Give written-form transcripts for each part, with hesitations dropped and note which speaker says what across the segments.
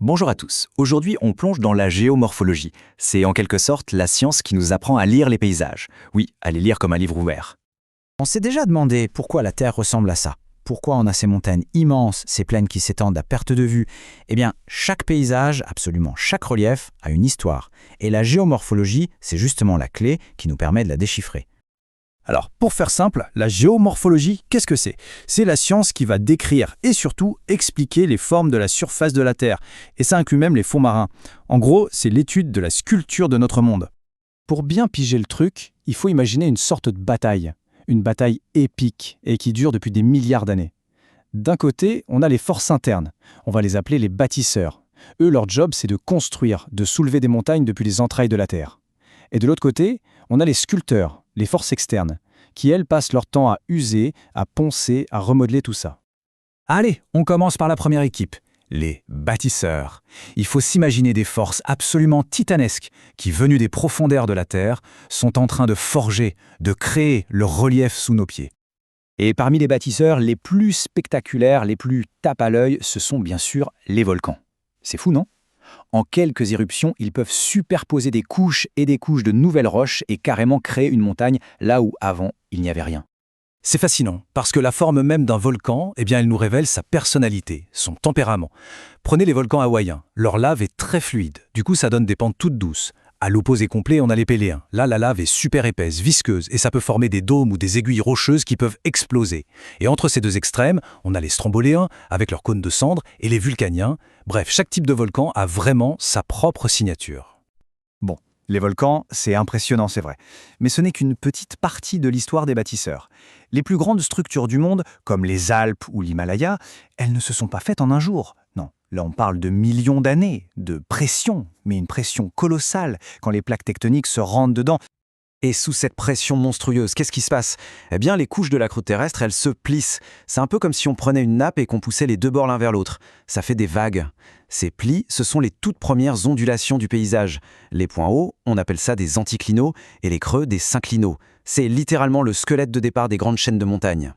Speaker 1: Bonjour à tous. Aujourd'hui, on plonge dans la géomorphologie. C'est en quelque sorte la science qui nous apprend à lire les paysages. Oui, à les lire comme un livre ouvert.
Speaker 2: On s'est déjà demandé pourquoi la Terre ressemble à ça. Pourquoi on a ces montagnes immenses, ces plaines qui s'étendent à perte de vue. Eh bien, chaque paysage, absolument chaque relief, a une histoire. Et la géomorphologie, c'est justement la clé qui nous permet de la déchiffrer.
Speaker 3: Alors, pour faire simple, la géomorphologie, qu'est-ce que c'est? C'est la science qui va décrire et surtout expliquer les formes de la surface de la Terre. Et ça inclut même les fonds marins. En gros, c'est l'étude de la sculpture de notre monde. Pour bien piger le truc, il faut imaginer une sorte de bataille. Une bataille épique et qui dure depuis des milliards d'années. D'un côté, on a les forces internes. On va les appeler les bâtisseurs. Eux, leur job, c'est de construire, de soulever des montagnes depuis les entrailles de la Terre. Et de l'autre côté, on a les sculpteurs, les forces externes, qui, elles, passent leur temps à user, à poncer, à remodeler tout ça.
Speaker 2: Allez, on commence par la première équipe, les bâtisseurs. Il faut s'imaginer des forces absolument titanesques qui, venues des profondeurs de la Terre, sont en train de forger, de créer le relief sous nos pieds.
Speaker 1: Et parmi les bâtisseurs les plus spectaculaires, les plus tape à l'œil, ce sont bien sûr les volcans. C'est fou, non? En quelques éruptions, ils peuvent superposer des couches et des couches de nouvelles roches et carrément créer une montagne là où avant il n'y avait rien.
Speaker 3: C'est fascinant, parce que la forme même d'un volcan, elle nous révèle sa personnalité, son tempérament. Prenez les volcans hawaïens, leur lave est très fluide, du coup ça donne des pentes toutes douces. À l'opposé complet, on a les péléens. Là, la lave est super épaisse, visqueuse, et ça peut former des dômes ou des aiguilles rocheuses qui peuvent exploser. Et entre ces deux extrêmes, on a les stromboléens, avec leurs cônes de cendres, et les vulcaniens. Bref, chaque type de volcan a vraiment sa propre signature.
Speaker 1: Bon, les volcans, c'est impressionnant, c'est vrai. Mais ce n'est qu'une petite partie de l'histoire des bâtisseurs. Les plus grandes structures du monde, comme les Alpes ou l'Himalaya, elles ne se sont pas faites en un jour. Non, là on parle de millions d'années, de pression, mais une pression colossale quand les plaques tectoniques se rendent dedans. Et sous cette pression monstrueuse, qu'est-ce qui se passe? Eh bien, les couches de la croûte terrestre, elles se plissent. C'est un peu comme si on prenait une nappe et qu'on poussait les deux bords l'un vers l'autre. Ça fait des vagues. Ces plis, ce sont les toutes premières ondulations du paysage. Les points hauts, on appelle ça des anticlinaux, et les creux, des synclinaux. C'est littéralement le squelette de départ des grandes chaînes de montagnes.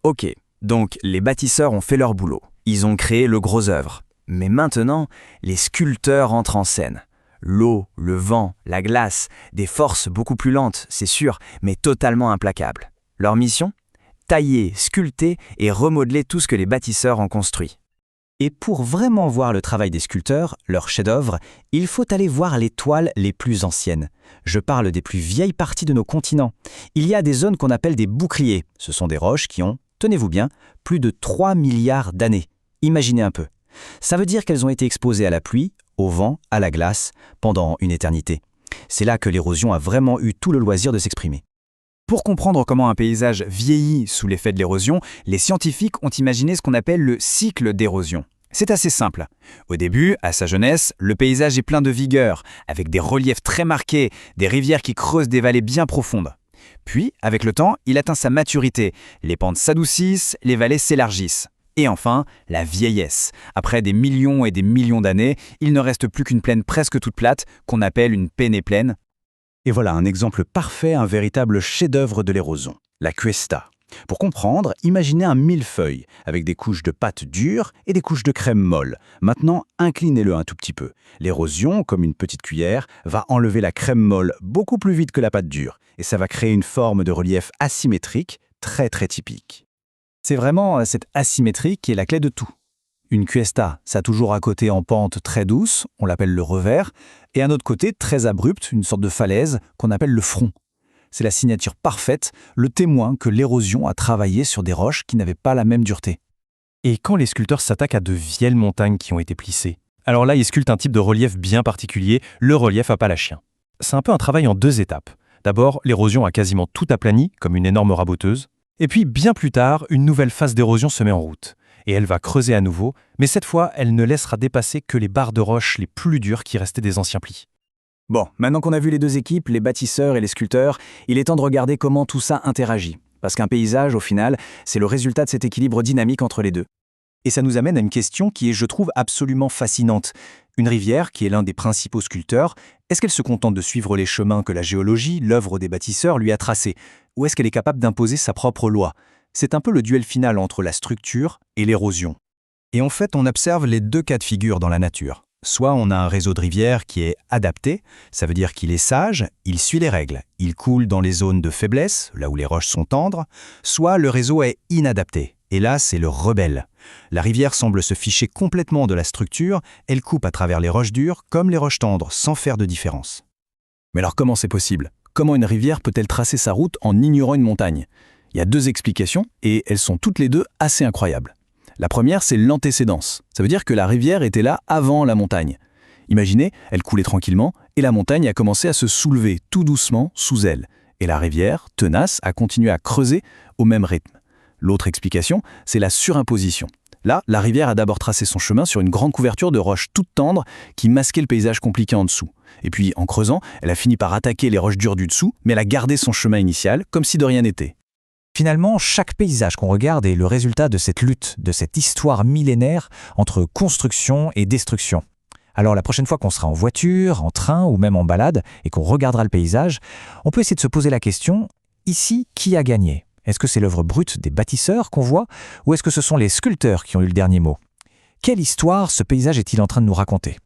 Speaker 1: Ok, donc les bâtisseurs ont fait leur boulot. Ils ont créé le gros œuvre. Mais maintenant, les sculpteurs entrent en scène. L'eau, le vent, la glace, des forces beaucoup plus lentes, c'est sûr, mais totalement implacables. Leur mission? Tailler, sculpter et remodeler tout ce que les bâtisseurs ont construit. Et pour vraiment voir le travail des sculpteurs, leur chef-d'œuvre, il faut aller voir les toiles les plus anciennes. Je parle des plus vieilles parties de nos continents. Il y a des zones qu'on appelle des boucliers. Ce sont des roches qui ont, tenez-vous bien, plus de 3 milliards d'années. Imaginez un peu. Ça veut dire qu'elles ont été exposées à la pluie, au vent, à la glace, pendant une éternité. C'est là que l'érosion a vraiment eu tout le loisir de s'exprimer. Pour comprendre comment un paysage vieillit sous l'effet de l'érosion, les scientifiques ont imaginé ce qu'on appelle le cycle d'érosion. C'est assez simple. Au début, à sa jeunesse, le paysage est plein de vigueur, avec des reliefs très marqués, des rivières qui creusent des vallées bien profondes. Puis, avec le temps, il atteint sa maturité. Les pentes s'adoucissent, les vallées s'élargissent. Et enfin, la vieillesse. Après des millions et des millions d'années, il ne reste plus qu'une plaine presque toute plate, qu'on appelle une pénéplaine. Et voilà un exemple parfait, un véritable chef-d'œuvre de l'érosion, la cuesta. Pour comprendre, imaginez un millefeuille, avec des couches de pâte dure et des couches de crème molle. Maintenant, inclinez-le un tout petit peu. L'érosion, comme une petite cuillère, va enlever la crème molle beaucoup plus vite que la pâte dure, et ça va créer une forme de relief asymétrique, très typique. C'est vraiment cette asymétrie qui est la clé de tout. Une cuesta, ça a toujours un côté en pente très douce, on l'appelle le revers, et un autre côté très abrupt, une sorte de falaise, qu'on appelle le front. C'est la signature parfaite, le témoin que l'érosion a travaillé sur des roches qui n'avaient pas la même dureté.
Speaker 3: Et quand les sculpteurs s'attaquent à de vieilles montagnes qui ont été plissées, alors là, ils sculptent un type de relief bien particulier, le relief appalachien. C'est un peu un travail en 2 étapes. D'abord, l'érosion a quasiment tout aplani, comme une énorme raboteuse. Et puis, bien plus tard, une nouvelle phase d'érosion se met en route. Et elle va creuser à nouveau, mais cette fois, elle ne laissera dépasser que les barres de roches les plus dures qui restaient des anciens plis.
Speaker 1: Bon, maintenant qu'on a vu les deux équipes, les bâtisseurs et les sculpteurs, il est temps de regarder comment tout ça interagit. Parce qu'un paysage, au final, c'est le résultat de cet équilibre dynamique entre les deux. Et ça nous amène à une question qui est, je trouve, absolument fascinante. Une rivière, qui est l'un des principaux sculpteurs, est-ce qu'elle se contente de suivre les chemins que la géologie, l'œuvre des bâtisseurs, lui a tracés? Ou est-ce qu'elle est capable d'imposer sa propre loi? C'est un peu le duel final entre la structure et l'érosion. Et en fait, on observe les deux cas de figure dans la nature. Soit on a un réseau de rivières qui est adapté, ça veut dire qu'il est sage, il suit les règles, il coule dans les zones de faiblesse, là où les roches sont tendres, soit le réseau est inadapté, et là c'est le rebelle. La rivière semble se ficher complètement de la structure, elle coupe à travers les roches dures comme les roches tendres, sans faire de différence.
Speaker 3: Mais alors comment c'est possible? Comment une rivière peut-elle tracer sa route en ignorant une montagne? Il y a deux explications, et elles sont toutes les deux assez incroyables. La première, c'est l'antécédence. Ça veut dire que la rivière était là avant la montagne. Imaginez, elle coulait tranquillement, et la montagne a commencé à se soulever tout doucement sous elle. Et la rivière, tenace, a continué à creuser au même rythme. L'autre explication, c'est la surimposition. Là, la rivière a d'abord tracé son chemin sur une grande couverture de roches toutes tendres qui masquait le paysage compliqué en dessous. Et puis, en creusant, elle a fini par attaquer les roches dures du dessous, mais elle a gardé son chemin initial, comme si de rien n'était.
Speaker 2: Finalement, chaque paysage qu'on regarde est le résultat de cette lutte, de cette histoire millénaire entre construction et destruction. Alors la prochaine fois qu'on sera en voiture, en train ou même en balade et qu'on regardera le paysage, on peut essayer de se poser la question, ici, qui a gagné? Est-ce que c'est l'œuvre brute des bâtisseurs qu'on voit ou est-ce que ce sont les sculpteurs qui ont eu le dernier mot? Quelle histoire ce paysage est-il en train de nous raconter?